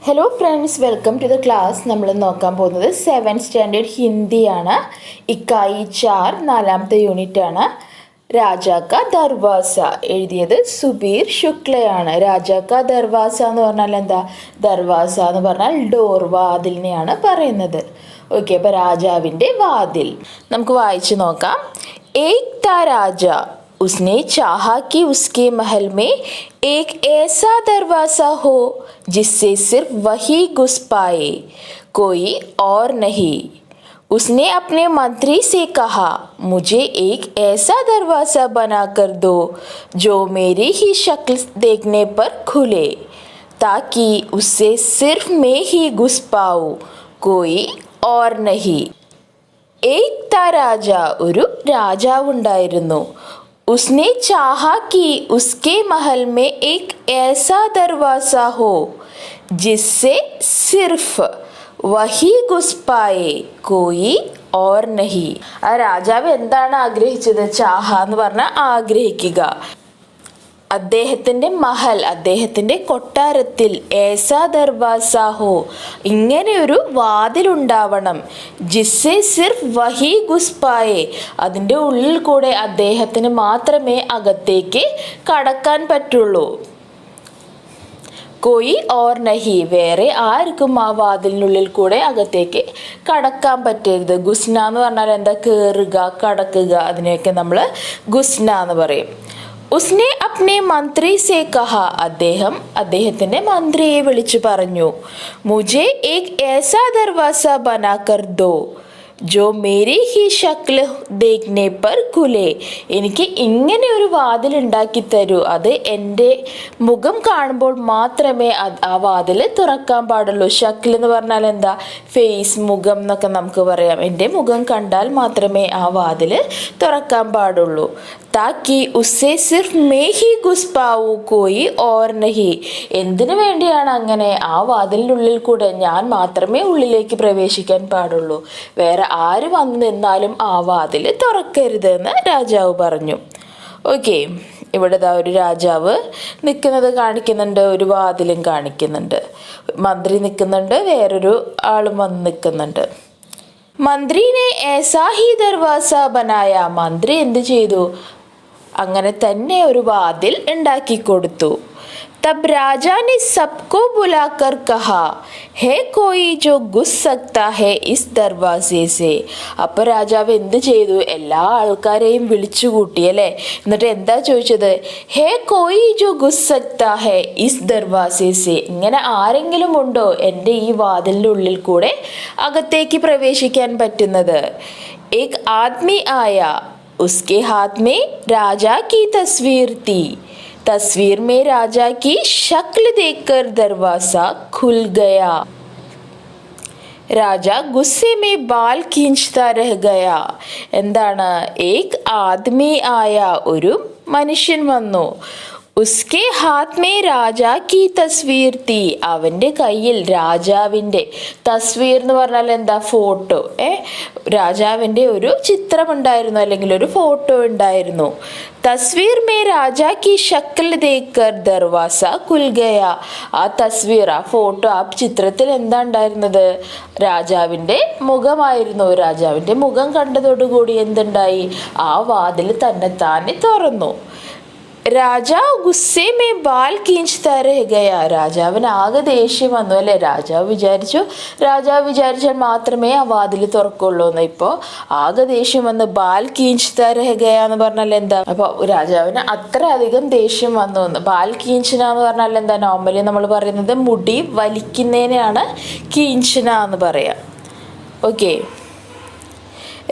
Hello friends, welcome to the class. നമ്മൾ നോക്കാൻ പോകുന്നത് 7th സ്റ്റാൻഡേർഡ് ഹിന്ദിയാണ്. ഇക്കായി 4 നാലാമത്തെ യൂണിറ്റ് ആണ്. രാജാ കാ ദർവാസ എഴുതിയത് സുബീർ ശുക്ലയാണ്. രാജാ കാ ദർവാസ എന്ന് പറഞ്ഞാൽ എന്താ? ദർവാസ എന്ന് പറഞ്ഞാൽ ഡോർ, വാതിലിനെയാണ് പറയുന്നത്. ഓക്കെ, അപ്പോൾ രാജാവിൻ്റെ വാതിൽ നമുക്ക് വായിച്ചു നോക്കാം. ഏക് താ രാജ, उसने चाहा कि उसके महल में एक ऐसा दरवाज़ा हो जिससे सिर्फ वही घुस पाए, कोई और नहीं. उसने अपने मंत्री से कहा, मुझे एक ऐसा दरवाज़ा बना कर दो जो मेरी ही शक्ल देखने पर खुले, ताकि उससे सिर्फ मैं ही घुस पाऊँ, कोई और नहीं. ഏക് താ രാജ, ഒരു രാജാവുണ്ടായിരുന്നു. उसने चाहा कि उसके महल में एक ऐसा दरवाज़ा हो जिससे सिर्फ वही घुस पाए, कोई और नहीं. ആ രാജാവ് എന്താണ് ആഗ്രഹിച്ചത്? ചാഹ എന്ന് പറഞ്ഞാൽ ആഗ്രഹിക്കുക. അദ്ദേഹത്തിൻ്റെ മഹൽ, അദ്ദേഹത്തിൻ്റെ കൊട്ടാരത്തിൽ ഏസാ ദർവാസ ഹോ, ഇങ്ങനെയൊരു വാതിലുണ്ടാവണം. ജിസ്സെ സിർഫ് വഹി ഘുസ് പായേ, അതിൻ്റെ ഉള്ളിൽ കൂടെ അദ്ദേഹത്തിന് മാത്രമേ അകത്തേക്ക് കടക്കാൻ പറ്റുള്ളൂ. കോയി ഓർ നഹി, വേറെ ആർക്കും ആ വാതിലിനുള്ളിൽ കൂടെ അകത്തേക്ക് കടക്കാൻ പറ്റരുത്. ഗുസ്ന എന്ന് പറഞ്ഞാൽ എന്താ? കയറുക, കടക്കുക, അതിനെയൊക്കെ നമ്മൾ ഗുസ്ന എന്ന് പറയും. ഉസ്നെ അപ്നെ മന്ത്രി സേ കഹ, അദ്ദേഹത്തിൻ്റെ മന്ത്രിയെ വിളിച്ചു പറഞ്ഞു. മുझे एक ऐसा दरवाज़ा बनाकर दो जो मेरी ही शक्ल देखने पर खुले, എനിക്ക് ഇങ്ങനെ ഒരു വാതിൽ ഉണ്ടാക്കി തരൂ, അത് എൻ്റെ മുഖം കാണുമ്പോൾ മാത്രമേ ആ വാതിൽ തുറക്കാൻ പാടുള്ളൂ. ഷക്ൽ എന്ന് പറഞ്ഞാൽ എന്താ? ഫേസ്, മുഖം എന്നൊക്കെ നമുക്ക് പറയാം. എൻ്റെ മുഖം കണ്ടാൽ മാത്രമേ ആ വാതിൽ തുറക്കാൻ പാടുള്ളൂ. താക്കി ഉസ്സെ സിർഫ് മേ ഹി ഘുസ് പാവൂ, കോയി ഓർ നഹി, എന്തിനു വേണ്ടിയാണ് അങ്ങനെ? ആ വാതിലിനുള്ളിൽ കൂടെ ഞാൻ മാത്രമേ ഉള്ളിലേക്ക് പ്രവേശിക്കാൻ പാടുള്ളൂ, വേറെ ആര് വന്നു നിന്നാലും ആ വാതിൽ തുറക്കരുത് എന്ന് രാജാവ് പറഞ്ഞു. ഓക്കെ, ഇവിടെ ഒരു രാജാവ് നിൽക്കുന്നത് കാണിക്കുന്നുണ്ട്, ഒരു വാതിലും കാണിക്കുന്നുണ്ട്, മന്ത്രി നിൽക്കുന്നുണ്ട്, വേറൊരു ആളും വന്ന് നിൽക്കുന്നുണ്ട്. മന്ത്രിനെ ഏസാ ഹി ദർവാസ ബനായ, മന്ത്രി എന്ത് ചെയ്തു? അങ്ങനെ തന്നെ ഒരു വാതിൽ ഉണ്ടാക്കി കൊടുത്തു. തബ് രാജാ ने सबको बुलाकर कहा, है कोई जो घुस सकता है इस दरवाजे से. അപ്പോൾ രാജാവ് എന്ത് ചെയ്തു? എല്ലാ ആൾക്കാരെയും വിളിച്ചു കൂട്ടി അല്ലേ. എന്നിട്ട് എന്താ ചോദിച്ചത്? ഹേ കോയി ജോ ഘുസ് സക്താ ഹെ ഇസ് ദർവാസെ സെ, ഇങ്ങനെ ആരെങ്കിലും ഉണ്ടോ എൻ്റെ ഈ വാതിലിൻ്റെ ഉള്ളിൽ കൂടെ അകത്തേക്ക് പ്രവേശിക്കാൻ പറ്റുന്നത്? ഏക് ആദ്മി ആയ, उसके हाथ में राजा की तस्वीर थी. तस्वीर में राजा की शक्ल देखकर दरवाजा खुल गया. राजा गुस्से में बाल खींचता रह गया. എന്താണ്? ഏക് ആദ്മി ആയ, ഒരു മനുഷ്യൻ വന്നു. ഉസ്കെ ഹാത്ത് മേ രാജാ കി തസ്വീർ തീ, അവൻ്റെ കയ്യിൽ രാജാവിൻ്റെ, തസ്വീർ എന്ന് പറഞ്ഞാൽ എന്താ? ഫോട്ടോ. രാജാവിൻ്റെ ഒരു ചിത്രം ഉണ്ടായിരുന്നു, അല്ലെങ്കിൽ ഒരു ഫോട്ടോ ഉണ്ടായിരുന്നു. തസ്വീർ മേ രാജാ കി ഷക്ൽ ദേക്കർ ദർവാസ കുൽ ഗയ, ആ തസ്വീർ, ആ ഫോട്ടോ, ആ ചിത്രത്തിൽ എന്താ ഉണ്ടായിരുന്നത്? രാജാവിൻ്റെ മുഖമായിരുന്നു. രാജാവിൻ്റെ മുഖം കണ്ടതോടുകൂടി എന്തുണ്ടായി? ആ വാതിൽ തന്നെ തുറന്നു. രാജാ ഗുസ്സേ മേ ബാൽ കീഞ്ചതാ രഹ ഗയ, രാജാവിന് ആകെ ദേഷ്യം വന്നു അല്ലേ. രാജാവ് വിചാരിച്ചാൽ മാത്രമേ ആ വാതിൽ തുറക്കുള്ളൂ എന്ന്. ഇപ്പോൾ ആകെ ദേഷ്യം വന്ന് ബാൽ കീഞ്ചതാ രഹ ഗയ എന്ന് പറഞ്ഞാൽ എന്താ? അപ്പോൾ രാജാവിന് അത്ര അധികം ദേഷ്യം വന്നു എന്ന്. ബാൽ കീഞ്ചന എന്ന് പറഞ്ഞാൽ എന്താ? നോർമലി നമ്മൾ പറയുന്നത് മുടി വലിക്കുന്നതിനെയാണ് കീഞ്ചന എന്ന് പറയാം. ഓക്കെ,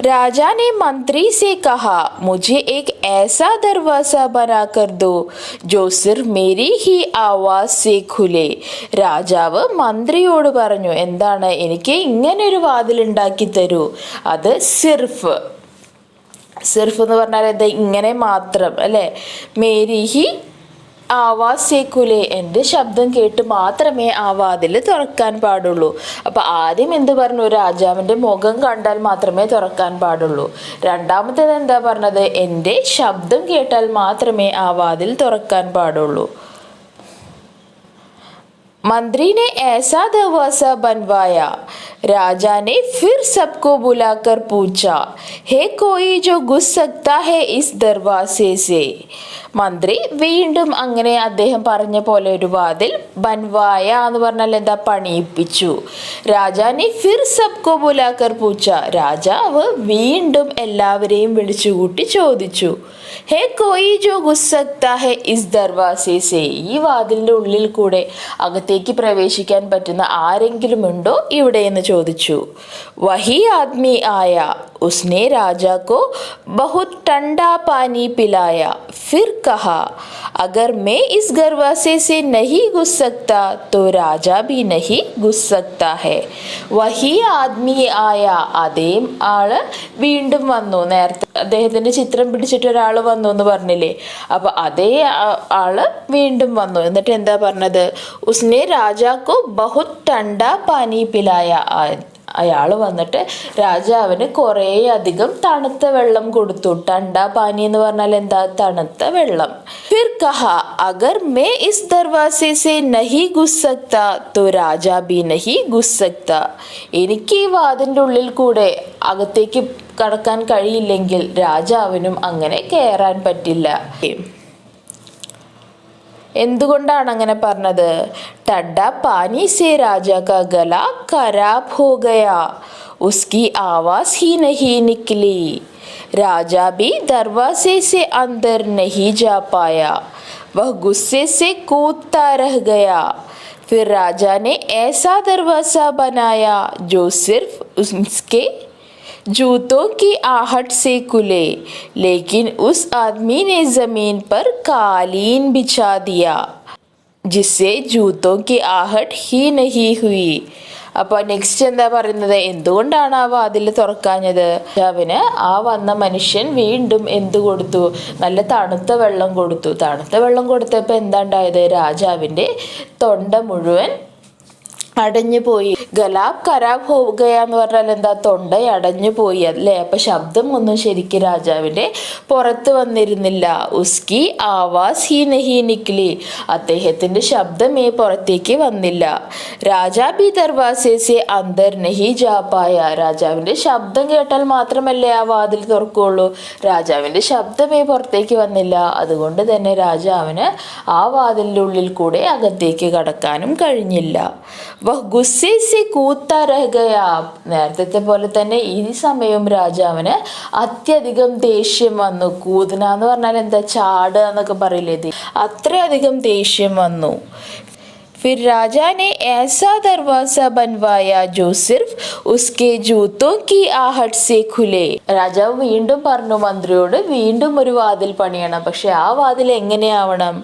राजा ने मंत्री से कहा, मुझे एक ऐसा दरवाज़ा बना कर दो जो सिर्फ मेरी ही आवाज़ से खुले. രാജാവ് മന്ത്രിയോട് പറഞ്ഞു, എന്താണ്? എനിക്ക് ഇങ്ങനെ ഒരു വാതിൽ ഉണ്ടാക്കി തരൂ, അത് സിർഫ് എന്ന് പറഞ്ഞാൽ എന്താ? ഇങ്ങനെ മാത്രം അല്ലേ. മേരി ഹി ആവാസ് സേക്കുലെ, എൻ്റെ ശബ്ദം കേട്ട് മാത്രമേ ആ വാതിൽ തുറക്കാൻ പാടുള്ളൂ. അപ്പോൾ ആദ്യം എന്ത് പറഞ്ഞു? രാജാവിൻ്റെ മുഖം കണ്ടാൽ മാത്രമേ തുറക്കാൻ പാടുള്ളൂ. രണ്ടാമത്തേത് എന്താ പറഞ്ഞത്? എൻ്റെ ശബ്ദം കേട്ടാൽ മാത്രമേ ആ വാതിൽ തുറക്കാൻ പാടുള്ളൂ. मंत्री ने ऐसा दरवाजा बनवाया। राजा ने फिर सबको बुलाकर पूछा, है कोई जो घुस सकता है इस दरवाजे से? മന്ത്രി വീണ്ടും അങ്ങനെ അദ്ദേഹം പറഞ്ഞ പോലെ ഒരു വാതിൽ ബൻവായ എന്ന് പറഞ്ഞാൽ എന്താ, പണിയിപ്പിച്ചു. രാജാനെ ഫിർ സബ്കോ ബുലാക്കർ പൂച്ച, രാജാവ് വീണ്ടും എല്ലാവരെയും വിളിച്ചുകൂട്ടി ചോദിച്ചു, ഹേ കോയി ജോ ഘുസ് സക്താ ഹെ ഇസ് ദർവാസെ സെ, ഈ വാതിലിന്റെ ഉള്ളിൽ കൂടെ അകത്തേക്ക് പ്രവേശിക്കാൻ പറ്റുന്ന ആരെങ്കിലും ഉണ്ടോ ഇവിടെ എന്ന് ചോദിച്ചു. വഹി ആദ്മി ആയ, ഉസ്നെ രാജാ കോ ബഹുത് ठंडा पानी पिलाया, फिर कहा अगर मैं इस दरवाजे से नहीं घुस सकता तो राजा भी नहीं घुस सकता है. വഹി ആദ്മി ആയ, അതേ ആള് വീണ്ടും വന്നു. നേരത്തെ അദ്ദേഹത്തിന്റെ ചിത്രം പിടിച്ചിട്ട് ഒരാൾ വന്നു എന്ന് പറഞ്ഞില്ലേ, അപ്പൊ അതേ ആള് വീണ്ടും വന്നു. എന്നിട്ട് എന്താ പറഞ്ഞത്, ഉസ്നെ രാജാക്കോ ബഹുത് ठंडा പാനി പിലായ, അയാൾ വന്നിട്ട് രാജാവിന് കുറേ അധികം തണുത്ത വെള്ളം കൊടുത്തു. ടണ്ട പാനി എന്ന് പറഞ്ഞാൽ എന്താ, തണുത്ത വെള്ളം. ഫിർ കഹാ അഗർ മേ ഇസ് ദർവാസെ സെ നഹി ഘുസ് സക്താ തോ രാജാ ബി നഹി ഘുസ് സക്താ, എനിക്ക് ഈ വാതിൻ്റെ ഉള്ളിൽ കൂടെ അകത്തേക്ക് കടക്കാൻ കഴിയില്ലെങ്കിൽ രാജാവിനും അങ്ങനെ കയറാൻ പറ്റില്ല. എന്തുകൊണ്ടാണ് അങ്ങനെ പറഞ്ഞത്? ടഡ്ഡ പാനി സെ രാജാ കാ ഗല ഖരാബ് ഹോ ഗയാ, ഉസ്കി ആവാസ് ഹി നഹി നിക്കലി, രാജാ ഭി ദർവാസെ സെ അന്തർ നഹി ജാ പായാ, വഹ് ഗുസ്സെ സെ കൂദ്താ രഹ് ഗയാ. फिर राजा ने ऐसा दरवाजा बनाया जो सिर्फ उसके जूतों की आहट से खुले, लेकिन उस आदमी ने जमीन पर कालीन बिछा दिया जिससे जूतों की आहट ही नहीं हुई. അപ്പൊ നെക്സ്റ്റ് എന്താ പറയുന്നത്, എന്തുകൊണ്ടാണ് ആ വാതിൽ തുറക്കാഞ്ഞത്? രാജാവിന് ആ വന്ന മനുഷ്യൻ വീണ്ടും എന്തു കൊടുത്തു, നല്ല തണുത്ത വെള്ളം കൊടുത്തു. തണുത്ത വെള്ളം കൊടുത്തപ്പോൾ എന്താ ഉണ്ടായത്, രാജാവിൻ്റെ തൊണ്ട മുഴുവൻ അടഞ്ഞു പോയി. ഗലാബ് ഖരാബ് ഹോ ഗയ എന്ന് പറഞ്ഞാൽ എന്താ, തൊണ്ട അടഞ്ഞു പോയി അല്ലേ. അപ്പൊ ശബ്ദം ഒന്നും ശരിക്കും രാജാവിന്റെ പുറത്ത് വന്നിരുന്നില്ല. ഉസ്കി ആവാസ് ഹി നഹി നിക്ലി, അദ്ദേഹത്തിന്റെ ശബ്ദമേ പുറത്തേക്ക് വന്നില്ല. രാജാ ബി ദർവാസെ സെ അന്തർ നഹി ജാ പായ, രാജാവിന്റെ ശബ്ദം കേട്ടാൽ മാത്രമല്ലേ ആ വാതിൽ തുറക്കുള്ളൂ, രാജാവിന്റെ ശബ്ദമേ പുറത്തേക്ക് വന്നില്ല. അതുകൊണ്ട് തന്നെ രാജാവിന് ആ വാതിലിന്റെ ഉള്ളിൽ കൂടെ അകത്തേക്ക് കടക്കാനും കഴിഞ്ഞില്ല. വഹ് ഗുസ്സെ സെ കൂത്താ രഹ് ഗയാ, നേരത്തെ പോലെ തന്നെ ഈ സമയവും രാജാവിന് അത്യധികം ദേഷ്യം വന്നു. കൂതന എന്ന് പറഞ്ഞാൽ എന്താ, ചാടുക എന്നൊക്കെ പറയില്ലേ, അത്രയധികം ദേഷ്യം വന്നു. फिर राजा ने ऐसा दरवाजा बनवाया जो सिर्फ उसके जूतों की आहट से खुले. രാജാവ് വീണ്ടും പറഞ്ഞു മന്ത്രിയോട്, വീണ്ടും ഒരു വാതിൽ പണിയണം. പക്ഷെ ആ വാതിൽ എങ്ങനെയാവണം,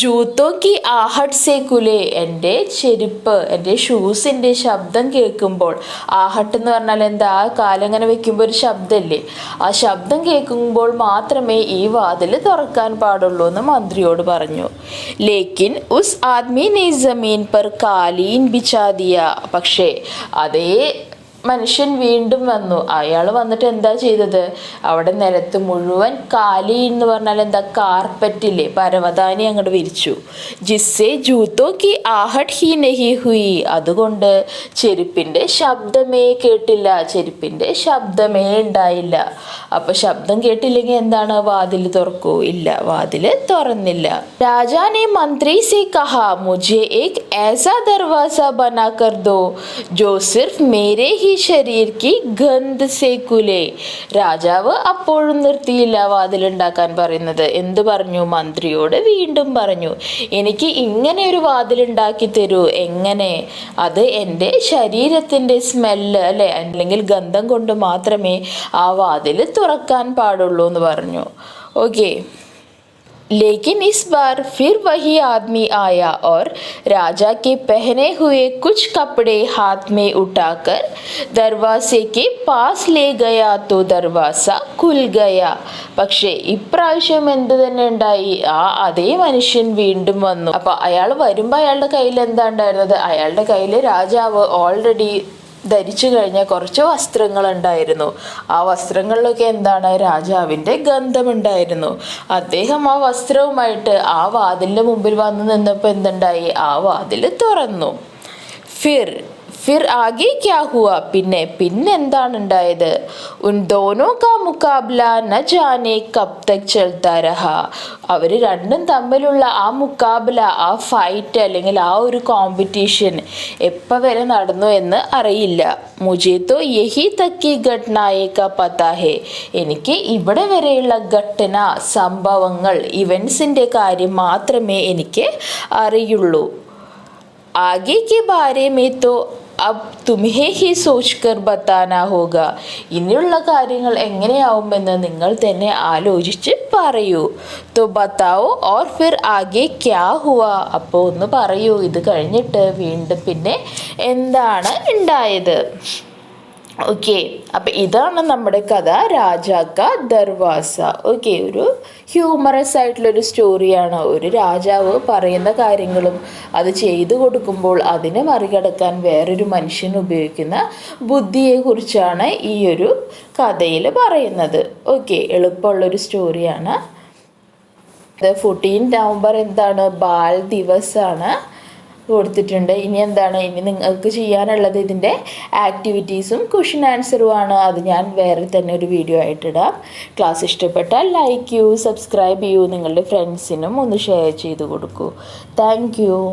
ജൂത്തോ കി ആഹട്ട് സേ കുലെ, എൻ്റെ ചെരുപ്പ്, എൻ്റെ ഷൂസിൻ്റെ ശബ്ദം കേൾക്കുമ്പോൾ, ആഹട്ട് എന്ന് പറഞ്ഞാൽ എന്താ, ആ കാലങ്ങനെ വെക്കുമ്പോൾ ഒരു ശബ്ദമല്ലേ, ആ ശബ്ദം കേൾക്കുമ്പോൾ മാത്രമേ ഈ വാതിൽ തുറക്കാൻ പാടുള്ളൂ എന്ന് മന്ത്രിയോട് പറഞ്ഞു. ലേക്കിൻ ഉസ് ആദ്മി നെ ജമീൻ പർ കാലീൻ ബിച്ചാ ദിയ, പക്ഷേ അതേ മനുഷ്യൻ വീണ്ടും വന്നു. അയാൾ വന്നിട്ട് എന്താ ചെയ്തത്, അവിടെ നിലത്ത് മുഴുവൻ കാലീൻ എന്ന് പറഞ്ഞാൽ എന്താ, കാർപ്പറ്റില്ലേ, പരവതാനി അങ്ങോട്ട് വിരിച്ചു. ജിസ്സെ ജൂത്തോ കി ആഹട്ട് ഹി നഹി ഹുയി, അതുകൊണ്ട് ചെരുപ്പിൻ്റെ ശബ്ദമേ കേട്ടില്ല, ചെരുപ്പിൻ്റെ ശബ്ദമേ ഉണ്ടായില്ല. അപ്പൊ ശബ്ദം കേട്ടില്ലെങ്കിൽ എന്താണ്, വാതിൽ തുറക്കൂ? ഇല്ല, വാതിൽ തുറന്നില്ല. രാജാനെ മന്ത്രി സെ കഹാ മുझे एक ऐसा दरवाजा बना कर दो जो सिर्फ मेरे ही ശരീർ കി ഗന്ധ് സേ കുലേ, രാജാവ് അപ്പോഴും നിർത്തിയില്ല വാതിലുണ്ടാക്കാൻ പറയുന്നത്. എന്ത് പറഞ്ഞു, മന്ത്രിയോട് വീണ്ടും പറഞ്ഞു, എനിക്ക് ഇങ്ങനെ ഒരു വാതിലുണ്ടാക്കി തരൂ. എങ്ങനെ, അത് എൻ്റെ ശരീരത്തിൻ്റെ സ്മെല്ല് അല്ലെ, അല്ലെങ്കിൽ ഗന്ധം കൊണ്ട് മാത്രമേ ആ വാതിൽ തുറക്കാൻ പാടുള്ളൂ എന്ന് പറഞ്ഞു. ഓക്കെ, लेकिन इस बार फिर वही आदमी आया और राजा के पहने हुए कुछ कपड़े हाथ में उठाकर दरवाजे के पास ले गया तो दरवाजा खुल गया. പക്ഷേ ഇപ്രാവശ്യം എന്ത് തന്നെ ഉണ്ടായി, ആ അതേ മനുഷ്യൻ വീണ്ടും വന്നു. അപ്പൊ അയാൾ വരുമ്പോൾ അയാളുടെ കയ്യിൽ എന്താ ഉണ്ടായിരുന്നത്, അയാളുടെ കയ്യിൽ രാജാവ് ഓൾറെഡി ധരിച്ചു കഴിഞ്ഞ കുറച്ച് വസ്ത്രങ്ങളുണ്ടായിരുന്നു. ആ വസ്ത്രങ്ങളിലൊക്കെ എന്താണ്, രാജാവിൻ്റെ ഗന്ധമുണ്ടായിരുന്നു. അദ്ദേഹം ആ വസ്ത്രവുമായിട്ട് ആ വാതിലിൻ്റെ മുമ്പിൽ വന്ന് നിന്നപ്പോൾ എന്തുണ്ടായി, ആ വാതിൽ തുറന്നു. ഫിർ ഫിർ ആകെ ക്യാ ഹുവ, പിന്നെന്താണ് ഉണ്ടായത്? ഉൻ ദോനോ കാ മുക്കാബ്ല ന ജാനെ കബ് തക് ചൽത്താ രഹാ. അവർ രണ്ടും തമ്മിലുള്ള ആ മുക്കാബില, ആ ഫൈറ്റ് അല്ലെങ്കിൽ ആ ഒരു കോമ്പറ്റീഷൻ എപ്പോൾ വരെ നടന്നു എന്ന് അറിയില്ല. മുझे तो यही तक की घटनाएं का पता है. എനിക്ക് ഇവിടെ വരെയുള്ള ഘട്ടന, സംഭവങ്ങൾ, ഇവൻസിൻ്റെ കാര്യം മാത്രമേ എനിക്ക് അറിയുള്ളൂ. आगे के बारे में तो अब तुम्हें ही सोचकर बताना होगा. ഇനിയുള്ള കാര്യങ്ങൾ എങ്ങനെയാവുമെന്ന് നിങ്ങൾ തന്നെ ആലോചിച്ച് പറയൂ. तो बताओ और फिर आगे क्या हुआ. അപ്പോൾ ഒന്ന് പറയൂ, ഇത് കഴിഞ്ഞിട്ട് വീണ്ടും പിന്നെ എന്താണ് ഉണ്ടായത്. ഓക്കെ, അപ്പം ഇതാണ് നമ്മുടെ കഥ, രാജാ കാ ദർവാസ. ഓക്കെ, ഒരു ഹ്യൂമറസ് ആയിട്ടുള്ളൊരു സ്റ്റോറിയാണ്. ഒരു രാജാവ് പറയുന്ന കാര്യങ്ങളും അത് ചെയ്തു കൊടുക്കുമ്പോൾ അതിനെ മറികടക്കാൻ വേറൊരു മനുഷ്യൻ ഉപയോഗിക്കുന്ന ബുദ്ധിയെക്കുറിച്ചാണ് ഈ ഒരു കഥയിൽ പറയുന്നത്. ഓക്കെ, എളുപ്പമുള്ളൊരു സ്റ്റോറിയാണ്. 14 നവംബർ എന്താണ്, ബാൽ ദിവസാണ് കൊടുത്തിട്ടുണ്ട്. ഇനി നിങ്ങൾക്ക് ചെയ്യാനുള്ളത് ഇതിൻ്റെ ആക്ടിവിറ്റീസും ക്വസ്റ്റ്യൻ ആൻസറുമാണ്. അത് ഞാൻ വേറെ തന്നെ ഒരു വീഡിയോ ആയിട്ടിടാം. ക്ലാസ് ഇഷ്ടപ്പെട്ടാൽ ലൈക്ക് ചെയ്യൂ, സബ്സ്ക്രൈബ് ചെയ്യൂ, നിങ്ങളുടെ ഫ്രണ്ട്സിനും ഒന്ന് ഷെയർ ചെയ്ത് കൊടുക്കൂ. Thank you.